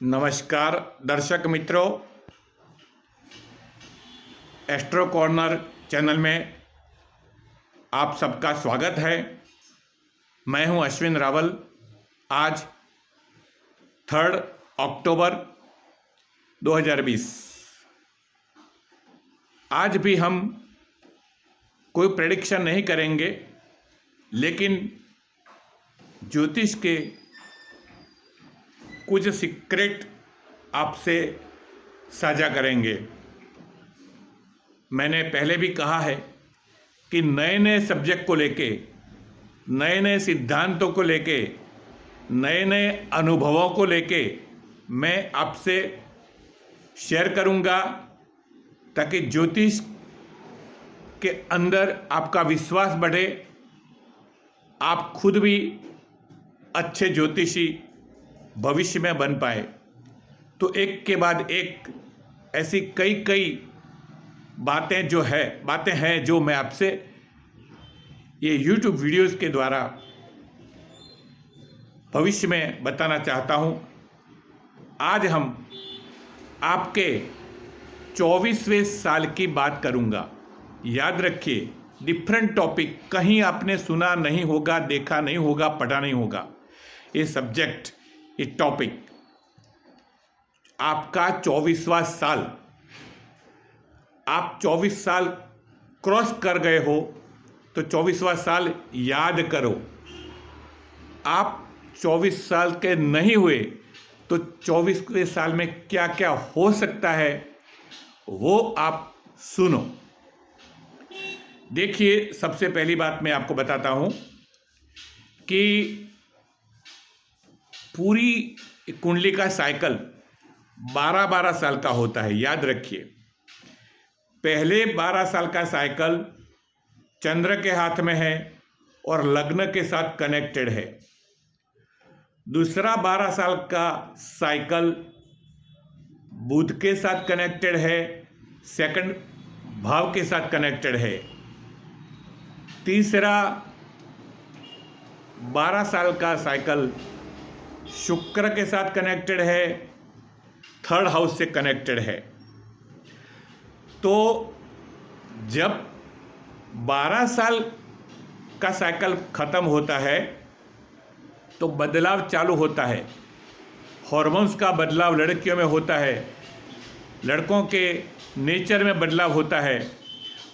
नमस्कार दर्शक मित्रों, एस्ट्रो कॉर्नर चैनल में आप सबका स्वागत है। मैं हूं अश्विन रावल। आज 3 अक्टूबर 2020। आज भी हम कोई प्रेडिक्शन नहीं करेंगे, लेकिन ज्योतिष के कुछ सीक्रेट आपसे साझा करेंगे। मैंने पहले भी कहा है कि नए नए सब्जेक्ट को लेके, नए नए सिद्धांतों को लेके, नए नए अनुभवों को लेके मैं आपसे शेयर करूंगा, ताकि ज्योतिष के अंदर आपका विश्वास बढ़े, आप खुद भी अच्छे ज्योतिषी भविष्य में बन पाए। तो एक के बाद एक ऐसी कई बातें हैं जो मैं आपसे ये YouTube वीडियोस के द्वारा भविष्य में बताना चाहता हूँ। आज हम आपके 24वें साल की बात करूँगा। याद रखिए, डिफरेंट टॉपिक, कहीं आपने सुना नहीं होगा, देखा नहीं होगा, पढ़ा नहीं होगा। ये सब्जेक्ट, ये टॉपिक, आपका 24वां साल, आप 24 साल क्रॉस कर गए हो तो 24वां साल याद करो। आप 24 साल के नहीं हुए तो 24वें साल में क्या क्या हो सकता है वो आप सुनो। देखिए, सबसे पहली बात मैं आपको बताता हूं कि पूरी कुंडली का साइकिल 12-12 साल का होता है। याद रखिए, पहले 12 साल का साइकिल चंद्र के हाथ में है और लग्न के साथ कनेक्टेड है। दूसरा 12 साल का साइकिल बुध के साथ कनेक्टेड है, सेकंड भाव के साथ कनेक्टेड है। तीसरा 12 साल का साइकिल शुक्र के साथ कनेक्टेड है, थर्ड हाउस से कनेक्टेड है। तो जब 12 साल का साइकिल खत्म होता है तो बदलाव चालू होता है। हॉर्मोन्स का बदलाव लड़कियों में होता है, लड़कों के नेचर में बदलाव होता है।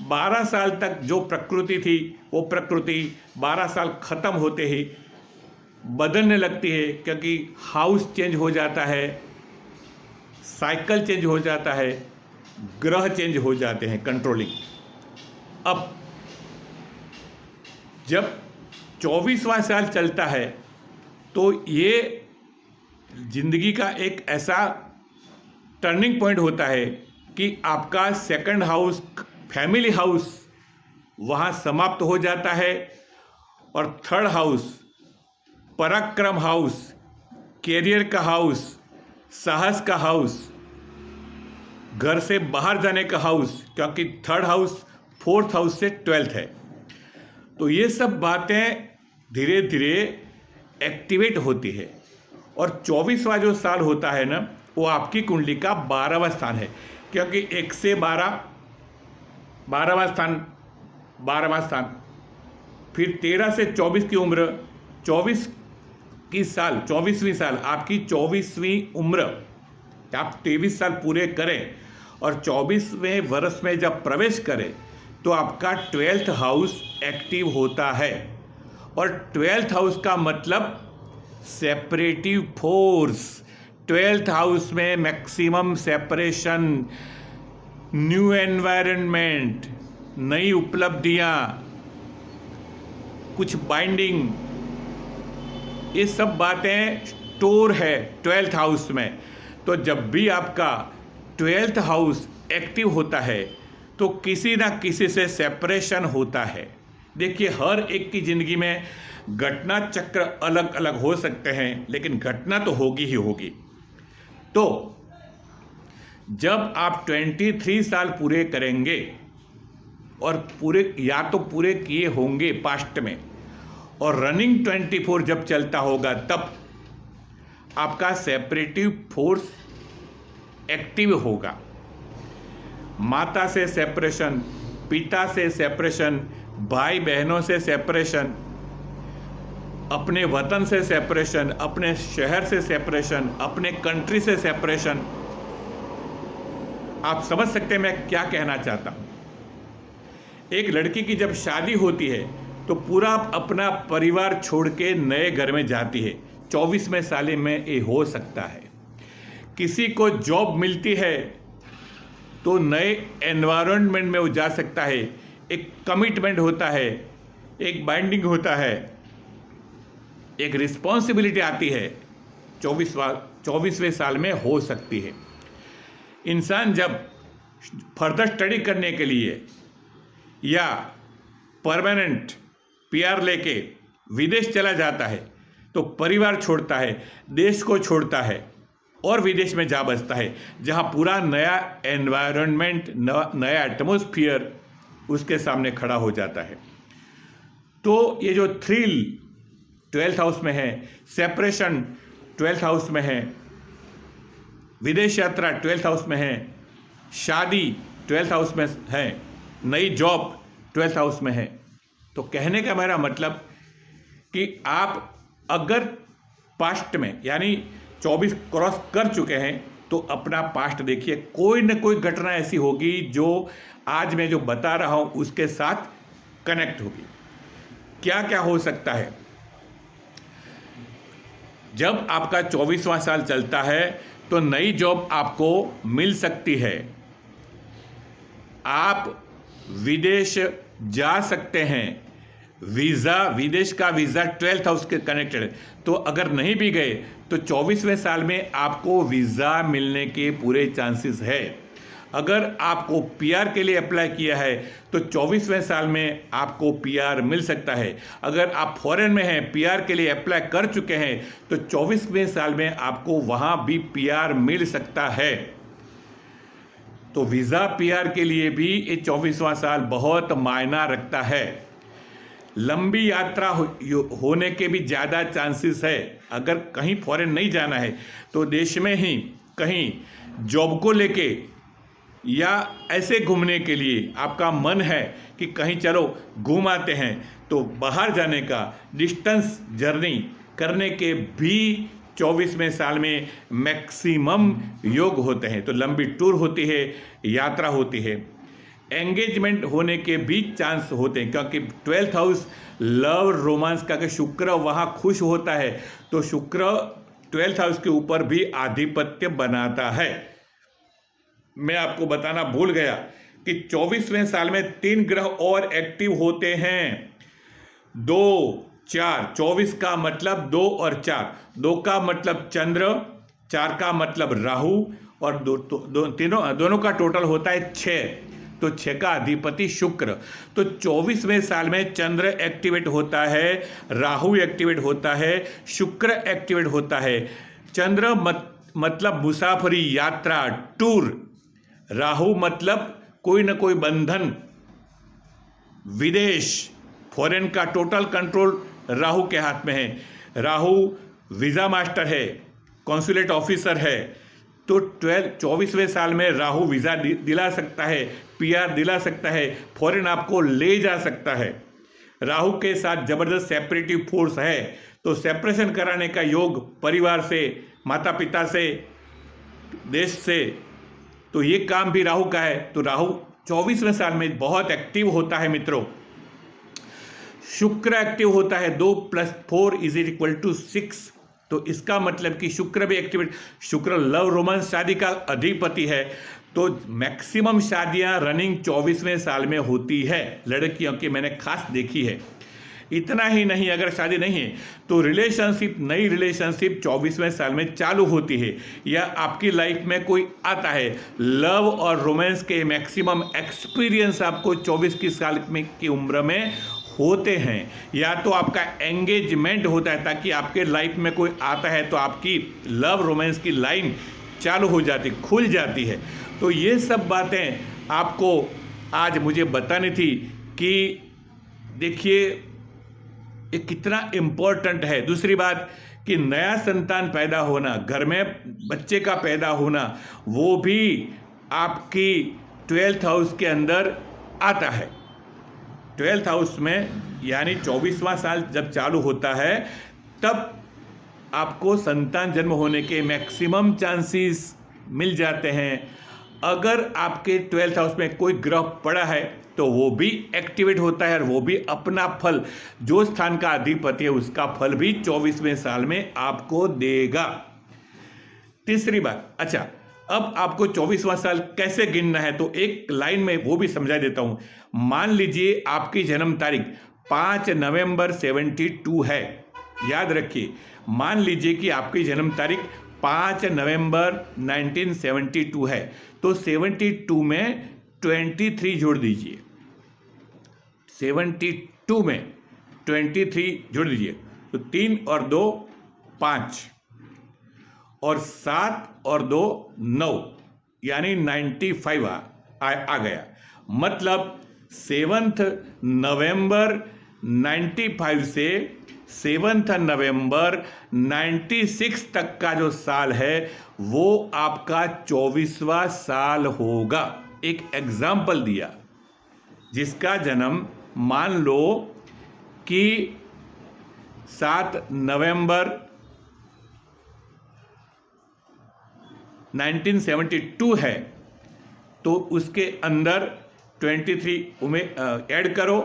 12 साल तक जो प्रकृति थी वो प्रकृति 12 साल खत्म होते ही बदलने लगती है, क्योंकि हाउस चेंज हो जाता है, साइकिल चेंज हो जाता है, ग्रह चेंज हो जाते हैं, कंट्रोलिंग। अब जब 24वां साल चलता है तो ये जिंदगी का एक ऐसा टर्निंग पॉइंट होता है कि आपका सेकंड हाउस, फैमिली हाउस, वहाँ समाप्त हो जाता है और थर्ड हाउस, पराक्रम हाउस, कैरियर का हाउस, साहस का हाउस, घर से बाहर जाने का हाउस, क्योंकि थर्ड हाउस फोर्थ हाउस से 12th है। तो ये सब बातें धीरे धीरे एक्टिवेट होती है। और 24वां जो साल होता है ना, वो आपकी कुंडली का 12वां स्थान है, क्योंकि 1 से 12, 12वां स्थान, 12वां स्थान, फिर 13 से 24 की उम्र, 24वीं साल आपकी 24वीं उम्र, आप 23 साल पूरे करें और 24वें वर्ष में जब प्रवेश करें तो आपका 12th हाउस एक्टिव होता है। और 12th हाउस का मतलब सेपरेटिव फोर्स। 12th हाउस में मैक्सिमम सेपरेशन, न्यू एनवायरनमेंट, नई उपलब्धियां, कुछ बाइंडिंग, ये सब बातें स्टोर है 12th हाउस में। तो जब भी आपका 12th हाउस एक्टिव होता है तो किसी ना किसी से सेपरेशन होता है। देखिए, हर एक की जिंदगी में घटना चक्र अलग अलग हो सकते हैं, लेकिन घटना तो होगी ही होगी। तो जब आप 23 साल पूरे करेंगे और पूरे या तो पूरे किए होंगे पास्ट में, और रनिंग 24 जब चलता होगा, तब आपका सेपरेटिव फोर्स एक्टिव होगा। माता से सेपरेशन, पिता से सेपरेशन, भाई बहनों से सेपरेशन, अपने वतन से सेपरेशन, अपने शहर से सेपरेशन, अपने कंट्री से सेपरेशन। आप समझ सकते हैं मैं क्या कहना चाहता हूं। एक लड़की की जब शादी होती है तो पूरा अपना परिवार छोड़ के नए घर में जाती है। 24वें साल में ये हो सकता है। किसी को जॉब मिलती है तो नए एनवायरनमेंट में वो जा सकता है। एक कमिटमेंट होता है, एक बाइंडिंग होता है, एक रिस्पॉन्सिबिलिटी आती है। 24वें साल में हो सकती है। इंसान जब फर्दर स्टडी करने के लिए या परमानेंट पीआर लेके विदेश चला जाता है तो परिवार छोड़ता है, देश को छोड़ता है और विदेश में जा बसता है, जहां पूरा नया एनवायरनमेंट, नया एटमॉस्फेयर उसके सामने खड़ा हो जाता है। तो ये जो थ्रिल 12th हाउस में है, सेपरेशन 12th हाउस में है, विदेश यात्रा 12th हाउस में है, शादी 12th हाउस में है, नई जॉब 12th हाउस में है। तो कहने का मेरा मतलब कि आप अगर पास्ट में यानी 24 क्रॉस कर चुके हैं तो अपना पास्ट देखिए, कोई न कोई घटना ऐसी होगी जो आज मैं जो बता रहा हूं उसके साथ कनेक्ट होगी। क्या क्या हो सकता है? जब आपका 24वां साल चलता है तो नई जॉब आपको मिल सकती है। आप विदेश जा सकते हैं। वीज़ा, विदेश का वीज़ा 12th हाउस के कनेक्टेड है। तो अगर नहीं भी गए तो 24वें साल में आपको वीज़ा मिलने के पूरे चांसेस है। अगर आपको पीआर के लिए अप्लाई किया है तो 24वें साल में आपको पीआर मिल सकता है। अगर आप फॉरेन में हैं, पीआर के लिए अप्लाई कर चुके हैं तो 24वें साल में आपको वहां भी पीआर मिल सकता है। तो वीज़ा पीआर के लिए भी ये 24वां साल बहुत मायना रखता है। लंबी यात्रा होने के भी ज़्यादा चांसेस है। अगर कहीं फॉरेन नहीं जाना है तो देश में ही कहीं जॉब को लेके या ऐसे घूमने के लिए आपका मन है कि कहीं चलो घूम आते हैं, तो बाहर जाने का, डिस्टेंस जर्नी करने के भी 24वें साल में मैक्सिमम योग होते हैं। तो लंबी टूर होती है, यात्रा होती है, एंगेजमेंट होने के भी चांस होते हैं, क्योंकि 12th हाउस लव रोमांस का कि शुक्र वहाँ खुश होता है। तो शुक्र 12th हाउस के ऊपर भी आधिपत्य बनाता है। मैं आपको बताना भूल गया कि 24वें साल में 3 ग्रह और एक्टिव होते हैं। 2, 4, 24 का मतलब 2 और 4, 2 का मतलब चंद्र, 4 का मतलब राहु और दोनों का टोटल होता है 6। तो 6 का अधिपति शुक्र। तो 24वें साल में चंद्र एक्टिवेट होता है, राहु एक्टिवेट होता है, शुक्र एक्टिवेट होता है। चंद्र मतलब मुसाफरी, यात्रा, टूर। राहु मतलब कोई ना कोई बंधन, विदेश, फॉरेन का टोटल कंट्रोल राहु के हाथ में है। राहु वीज़ा मास्टर है, कॉन्सुलेट ऑफिसर है। तो 24वें साल में राहु वीज़ा दिला सकता है, पीआर दिला सकता है, फॉरेन आपको ले जा सकता है। राहु के साथ जबरदस्त सेपरेटिव फोर्स है, तो सेपरेशन कराने का योग परिवार से, माता पिता से, देश से, तो ये काम भी राहु का है। तो राहु 24वें साल में बहुत एक्टिव होता है मित्रों। शुक्र एक्टिव होता है, 2 + 4 = 6। तो इसका मतलब कि शुक्र भी एक्टिवेट, शुक्र लव रोमांस शादी का अधिपति है। तो मैक्सिमम शादियां रनिंग 24वें साल में होती है लड़कियों की, मैंने खास देखी है। इतना ही नहीं, अगर शादी नहीं है तो रिलेशनशिप, नई रिलेशनशिप 24वें साल में चालू होती है, या आपकी लाइफ में कोई आता है। लव और रोमांस के मैक्सिमम एक्सपीरियंस आपको 24 साल की उम्र में होते हैं, या तो आपका एंगेजमेंट होता है, ताकि आपके लाइफ में कोई आता है तो आपकी लव रोमांस की लाइन चालू हो जाती, खुल जाती है। तो ये सब बातें आपको आज मुझे बतानी थी कि देखिए ये कितना इम्पोर्टेंट है। दूसरी बात कि नया संतान पैदा होना, घर में बच्चे का पैदा होना, वो भी आपकी 12th हाउस के अंदर आता है। 12th हाउस में यानी 24वां साल जब चालू होता है तब आपको संतान जन्म होने के मैक्सिमम चांसेस मिल जाते हैं। अगर आपके 12th हाउस में कोई ग्रह पड़ा है तो वो भी एक्टिवेट होता है और वो भी अपना फल, जो स्थान का अधिपति है उसका फल भी 24वें साल में आपको देगा। तीसरी बात, अच्छा अब आपको 24वां साल कैसे गिनना है तो एक लाइन में वो भी समझा देता हूं। मान लीजिए आपकी जन्म तारीख 5 नवंबर 72 है, याद रखिए, मान लीजिए कि आपकी जन्म तारीख 5 नवंबर 1972 है, तो 72 में 23 जोड़ दीजिए, 72 में 23 जोड़ दीजिए, तो 3 और 2 5 और 7 और 2 9 यानी 95 आ गया। मतलब 7 नवंबर 95 से 7 नवंबर 96 तक का जो साल है वो आपका 24वां साल होगा। एक एग्जाम्पल दिया, जिसका जन्म मान लो कि 7 नवंबर 1972 है, तो उसके अंदर 23 में ऐड करो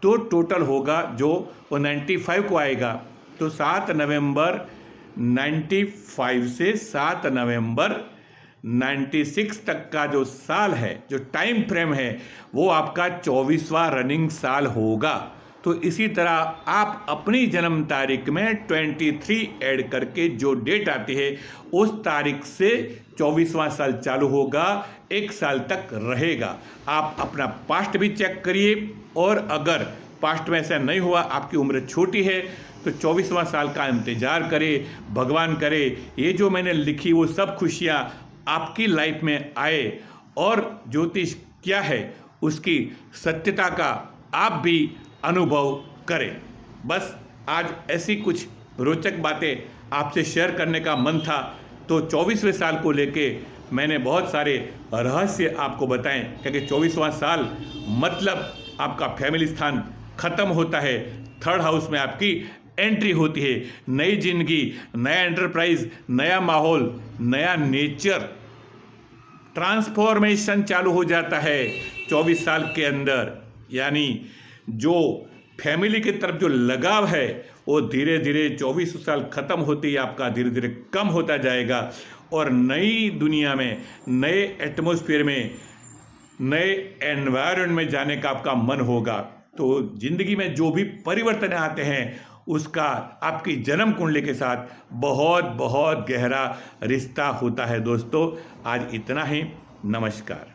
तो टोटल होगा जो वो 95 को आएगा। तो 7 नवंबर 95 से 7 नवंबर 96 तक का जो साल है, जो टाइम फ्रेम है, वो आपका 24वां रनिंग साल होगा। तो इसी तरह आप अपनी जन्म तारीख में 23 ऐड करके जो डेट आती है उस तारीख से 24वां साल चालू होगा, एक साल तक रहेगा। आप अपना पास्ट भी चेक करिए, और अगर पास्ट में ऐसा नहीं हुआ, आपकी उम्र छोटी है, तो 24वां साल का इंतजार करें। भगवान करे ये जो मैंने लिखी वो सब खुशियाँ आपकी लाइफ में आए, और ज्योतिष क्या है उसकी सत्यता का आप भी अनुभव करें। बस आज ऐसी कुछ रोचक बातें आपसे शेयर करने का मन था, तो 24वें साल को लेके मैंने बहुत सारे रहस्य आपको बताएं, क्योंकि 24वां साल मतलब आपका फैमिली स्थान खत्म होता है, 3rd हाउस में आपकी एंट्री होती है, नई जिंदगी, नया एंटरप्राइज, नया माहौल, नया नेचर, ट्रांसफॉर्मेशन चालू हो जाता है 24 साल के अंदर। यानी जो फैमिली की तरफ जो लगाव है वो धीरे धीरे 24 साल खत्म होते ही आपका धीरे धीरे कम होता जाएगा, और नई दुनिया में, नए एटमॉस्फेयर में, नए एनवायरनमेंट में जाने का आपका मन होगा। तो जिंदगी में जो भी परिवर्तन आते हैं उसका आपकी जन्म कुंडली के साथ बहुत बहुत गहरा रिश्ता होता है। दोस्तों आज इतना ही, नमस्कार।